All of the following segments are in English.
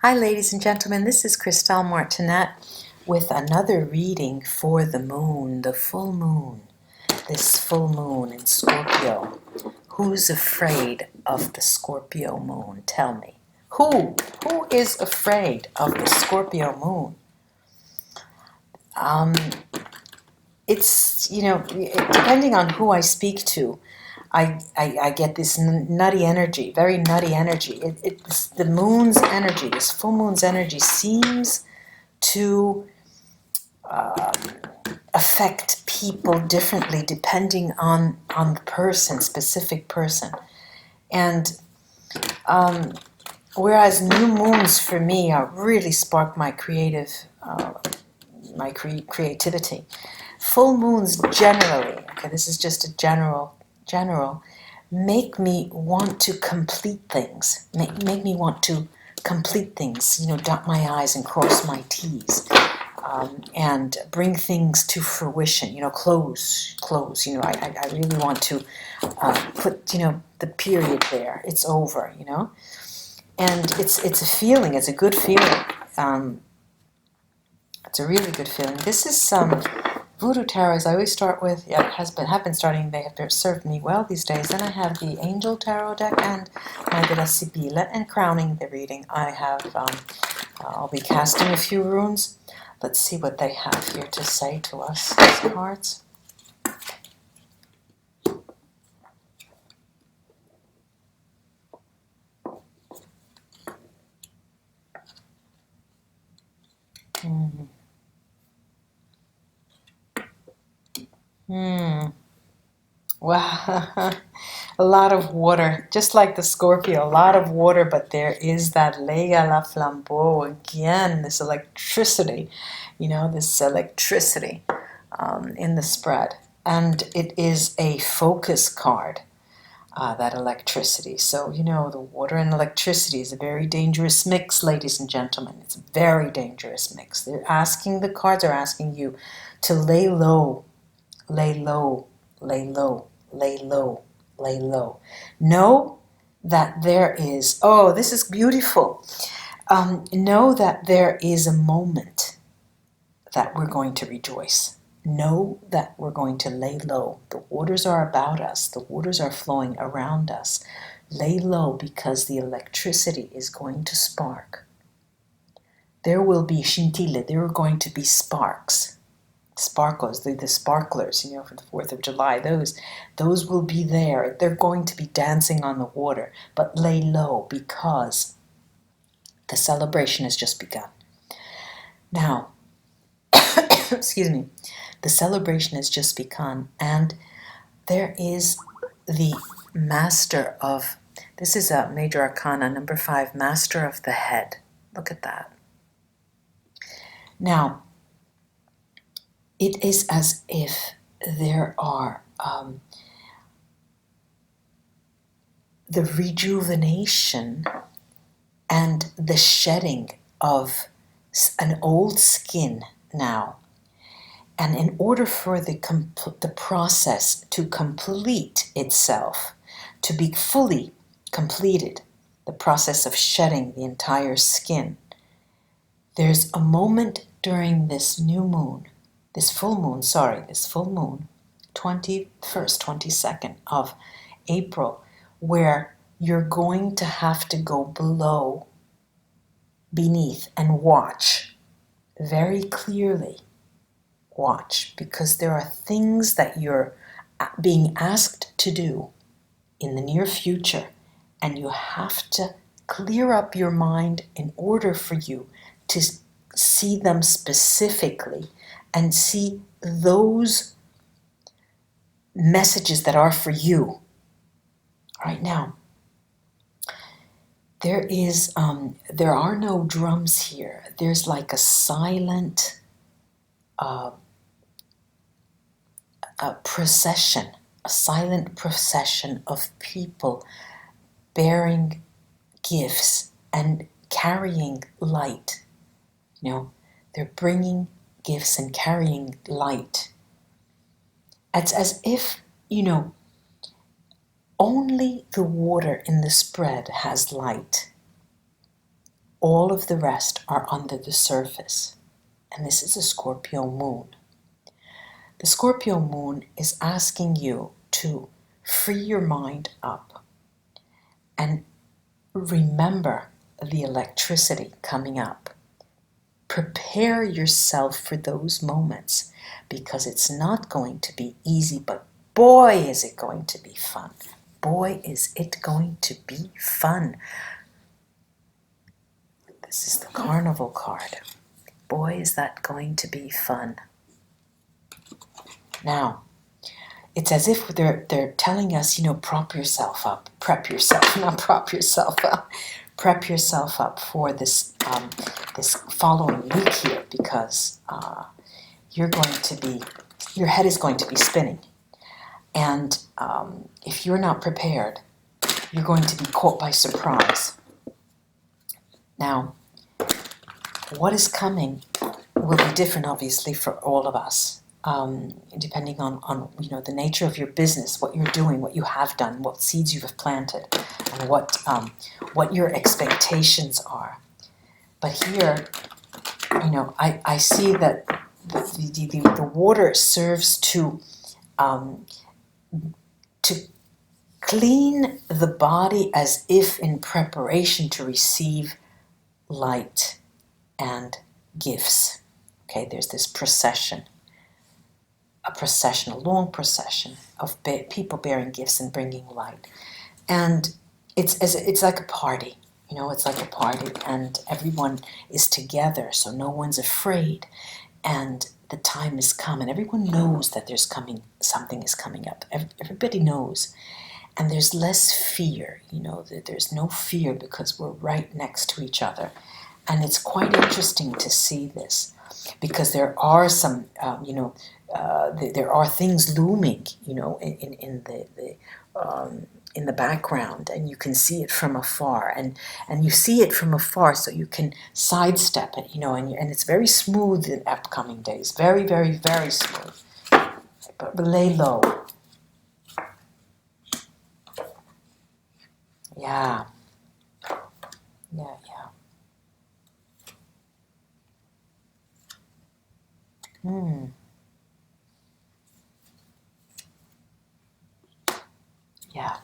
Hi ladies and gentlemen, this is Christelle Martinette with another reading for the moon, the full moon. This full moon in Scorpio. Who's afraid of the Scorpio moon? Tell me. Who is afraid of the Scorpio moon? It's, depending on who I speak to, I get this nutty energy, very nutty energy. The moon's energy, this full moon's energy seems to affect people differently depending on the person, specific person. And whereas new moons for me really spark my creativity. Full moons generally, okay, this is just a general, make me want to complete things. Make me want to complete things, dot my I's and cross my T's. And bring things to fruition, close, I really want to put, the period there. It's over, and it's a feeling, it's a good feeling. It's a really good feeling. This is Voodoo Tarots I always start with, have been starting, they have served me well these days. Then I have the Angel Tarot deck and my de la Sibilla, and crowning the reading I have, I'll be casting a few runes. Let's see what they have here to say to us, these cards. Wow, a lot of water, just like the Scorpio, a lot of water, but there is that lega la flambeau again, this electricity, this electricity in the spread. And it is a focus card, that electricity. So, the water and electricity is a very dangerous mix, ladies and gentlemen. It's a very dangerous mix. The cards are asking you to lay low, lay low, lay low, lay low, lay low. Know that there is, oh, this is beautiful. Know that there is a moment that we're going to rejoice. Know that we're going to lay low. The waters are about us. The waters are flowing around us. Lay low because the electricity is going to spark. There will be scintille. There are going to be sparks. Sparkles, the sparklers, for the 4th of July. Those will be there. They're going to be dancing on the water. But lay low because the celebration has just begun. Now, excuse me. The celebration has just begun, and there is the Master of, this is a Major Arcana, number 5, Master of the Head. Look at that. Now, it is as if there are the rejuvenation and the shedding of an old skin now. And in order for the process to complete itself, to be fully completed, the process of shedding the entire skin, there's a moment during this full moon, 21st, 22nd of April, where you're going to have to go beneath, and watch very clearly. Watch, because there are things that you're being asked to do in the near future, and you have to clear up your mind in order for you to see them specifically and see those messages that are for you. Right now, there are no drums here. There's like a silent a silent procession of people bearing gifts and carrying light. They're bringing gifts and carrying light. It's as if, only the water in the spread has light. All of the rest are under the surface. And this is a Scorpio moon. The Scorpio moon is asking you to free your mind up and remember the electricity coming up. Prepare yourself for those moments because it's not going to be easy, but boy, is it going to be fun. Boy, is it going to be fun. This is the Carnival card. Boy, is that going to be fun. Now, it's as if they're telling us, prop yourself up. Prep yourself, not prop yourself up. Prep yourself up for this this following week here because your head is going to be spinning. And if you're not prepared, you're going to be caught by surprise. Now, what is coming will be different, obviously, for all of us, depending on the nature of your business, what you're doing, what you have done, what seeds you have planted, and what your expectations are. But here, I see that the water serves to clean the body as if in preparation to receive light and gifts. Okay, there's this procession, a long procession of people bearing gifts and bringing light. And it's like a party, it's like a party, and everyone is together, so no one's afraid, and the time has come, and everyone knows that something is coming up. Everybody knows, and there's less fear, there's no fear because we're right next to each other. And it's quite interesting to see this because there are some, there are things looming, in the background, and you can see it from afar, and you see it from afar, so you can sidestep it, and it's very smooth in upcoming days, very, very, very smooth. But lay low. Yeah. Yeah.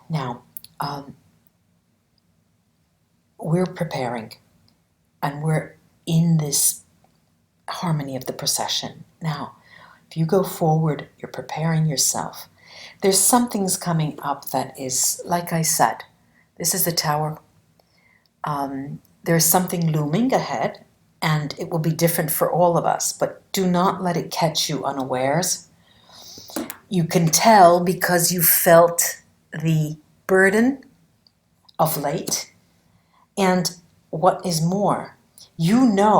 Now, we're preparing, and we're in this harmony of the procession. Now, if you go forward, you're preparing yourself. There's some things coming up that is, like I said, this is the Tower. There's something looming ahead, and it will be different for all of us, but do not let it catch you unawares. You can tell because you felt the burden of late, and what is more, all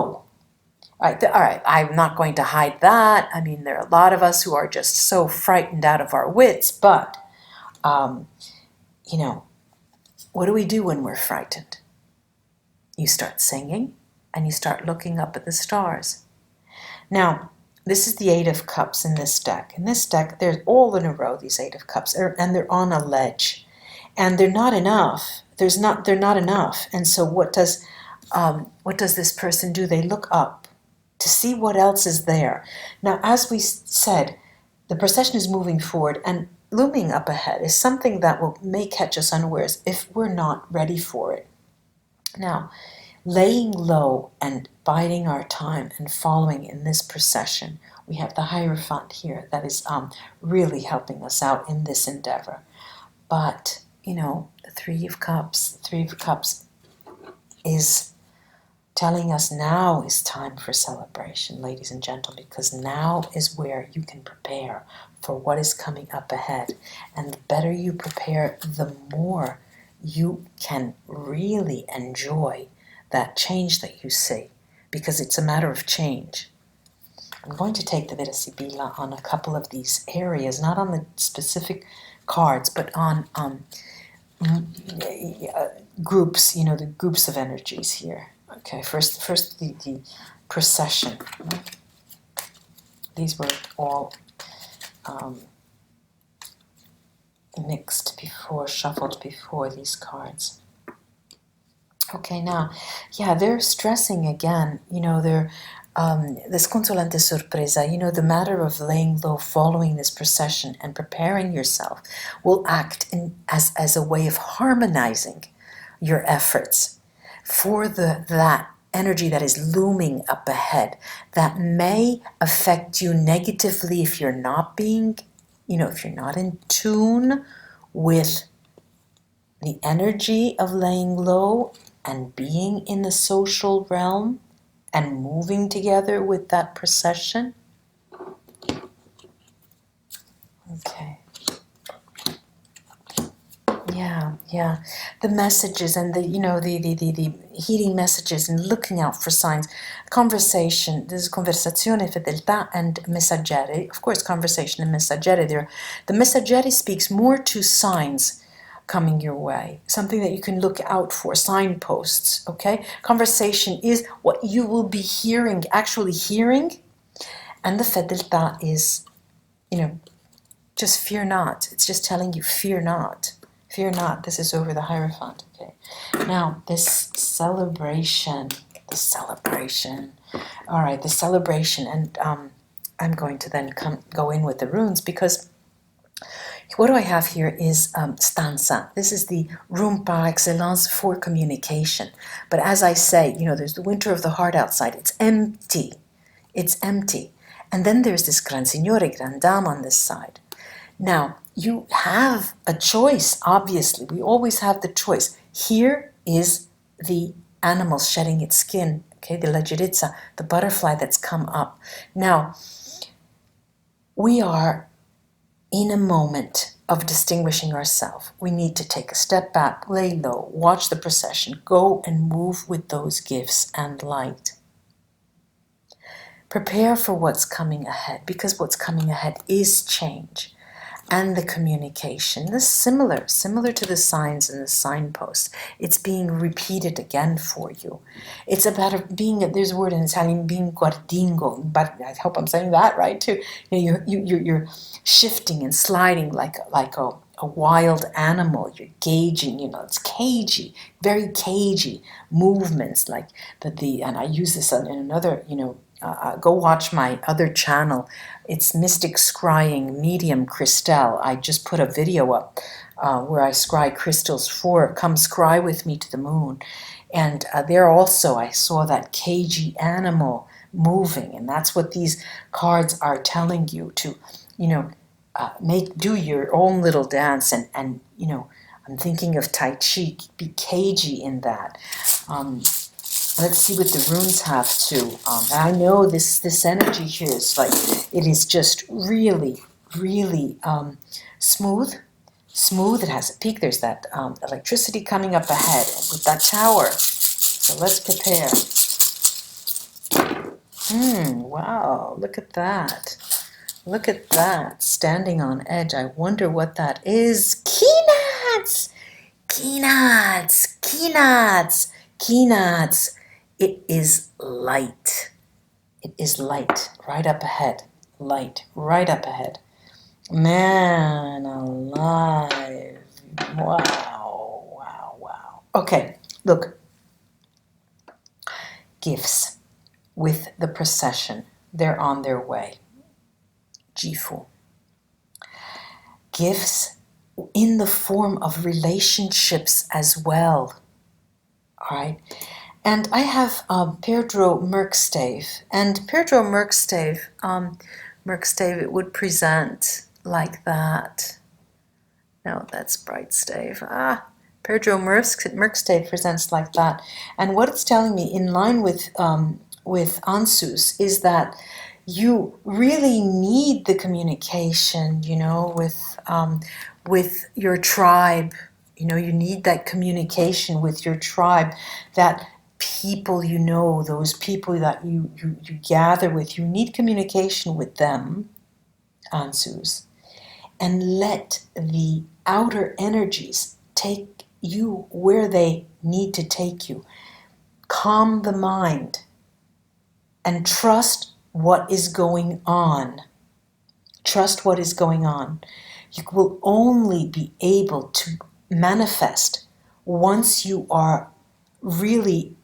right, I'm not going to hide that. I mean, there are a lot of us who are just so frightened out of our wits, but, what do we do when we're frightened? You start singing, and you start looking up at the stars. Now, this is the Eight of Cups in this deck. In this deck, they're all in a row, these Eight of Cups, and they're on a ledge. And they're not enough. They're not enough. And so what does this person do? They look up to see what else is there. Now, as we said, the procession is moving forward, and looming up ahead is something that may catch us unawares if we're not ready for it. Now, laying low and biding our time and following in this procession, we have the Hierophant here that is really helping us out in this endeavor. But, the Three of Cups is telling us now is time for celebration, ladies and gentlemen, because now is where you can prepare for what is coming up ahead. And the better you prepare, the more you can really enjoy that change that you see, because it's a matter of change. I'm going to take the Veda Sibila on a couple of these areas, not on the specific cards, but on groups, the groups of energies here. Okay, first the procession. These were all, mixed before, shuffled before these cards. Okay, now, yeah, they're stressing again, they're the sconsolante sorpresa, the matter of laying low, following this procession and preparing yourself will act as a way of harmonizing your efforts for that energy that is looming up ahead that may affect you negatively if you're not being, if you're not in tune with the energy of laying low and being in the social realm and moving together with that procession. Okay. Yeah. The messages and the healing messages and looking out for signs. Conversation, this is conversazione, fedeltà, and messaggeri. Of course, conversation and messaggeri. The messaggeri speaks more to signs coming your way, something that you can look out for, signposts, okay? Conversation is what you will be hearing, actually hearing, and the fedeltà is, just fear not. It's just telling you, fear not. Fear not. This is over the Hierophant, okay? Now, this celebration, all right, the celebration, and I'm going to then go in with the runes because what do I have here is stanza. This is the room par excellence for communication. But as I say, there's the winter of the heart outside. It's empty. It's empty. And then there's this Gran Signore, Gran Dame on this side. Now, you have a choice, obviously. We always have the choice. Here is the animal shedding its skin, okay, the leggerica, the butterfly that's come up. Now, we are in a moment of distinguishing ourselves. We need to take a step back, lay low, watch the procession, go and move with those gifts and light. Prepare for what's coming ahead, because what's coming ahead is change. And the communication is similar to the signs and the signposts. It's being repeated again for you. It's about being, there's a word in Italian, being guardingo, but I hope I'm saying that right too. You're shifting and sliding like a wild animal. You're gauging, it's cagey, very cagey movements like and I use this in another, go watch my other channel. It's Mystic Scrying Medium Christelle. I just put a video up where I scry crystals for Come Scry With Me to the Moon. And there also I saw that cagey animal moving. And that's what these cards are telling you to, do your own little dance. And I'm thinking of Tai Chi. Be cagey in that. Let's see what the runes have too. And I know this energy here is like, it is just really, really smooth. It has a peak. There's that electricity coming up ahead with that tower. So let's prepare. Wow, look at that. Look at that, standing on edge. I wonder what that is. Keenats. It is light. It is light right up ahead. Light right up ahead. Man alive. Wow. Okay, look. Gifts with the procession. They're on their way. Jifu. Gifts in the form of relationships as well. All right. And I have Pedro Merkstave. And Pedro Merkstave, it would present like that. No, that's Brightstave. Pedro Merkstave presents like that. And what it's telling me, in line with Ansus, is that you really need the communication, with your tribe. You need that communication with your tribe, that people those people that you gather with. You need communication with them, Ansus, and let the outer energies take you where they need to take you. Calm the mind and trust what is going on. Trust what is going on. You will only be able to manifest once you are really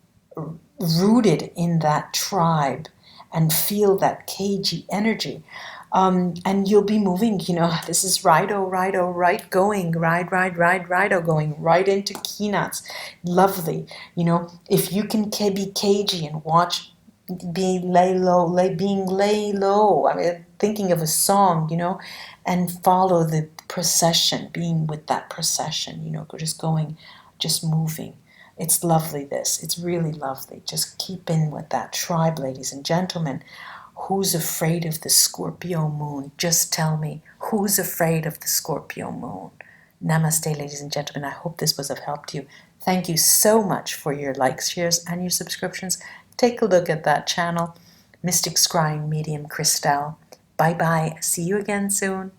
rooted in that tribe and feel that cagey energy. And you'll be moving, this is right going, rido going right into keynotes. Lovely. If you can be cagey and watch being lay low. I mean, thinking of a song, and follow the procession, being with that procession, just moving. It's lovely, this. It's really lovely. Just keep in with that tribe, ladies and gentlemen. Who's afraid of the Scorpio moon? Just tell me, who's afraid of the Scorpio moon? Namaste, ladies and gentlemen. I hope this was of help to you. Thank you so much for your likes, shares, and your subscriptions. Take a look at that channel. Mystic Scrying Medium Christelle. Bye-bye. See you again soon.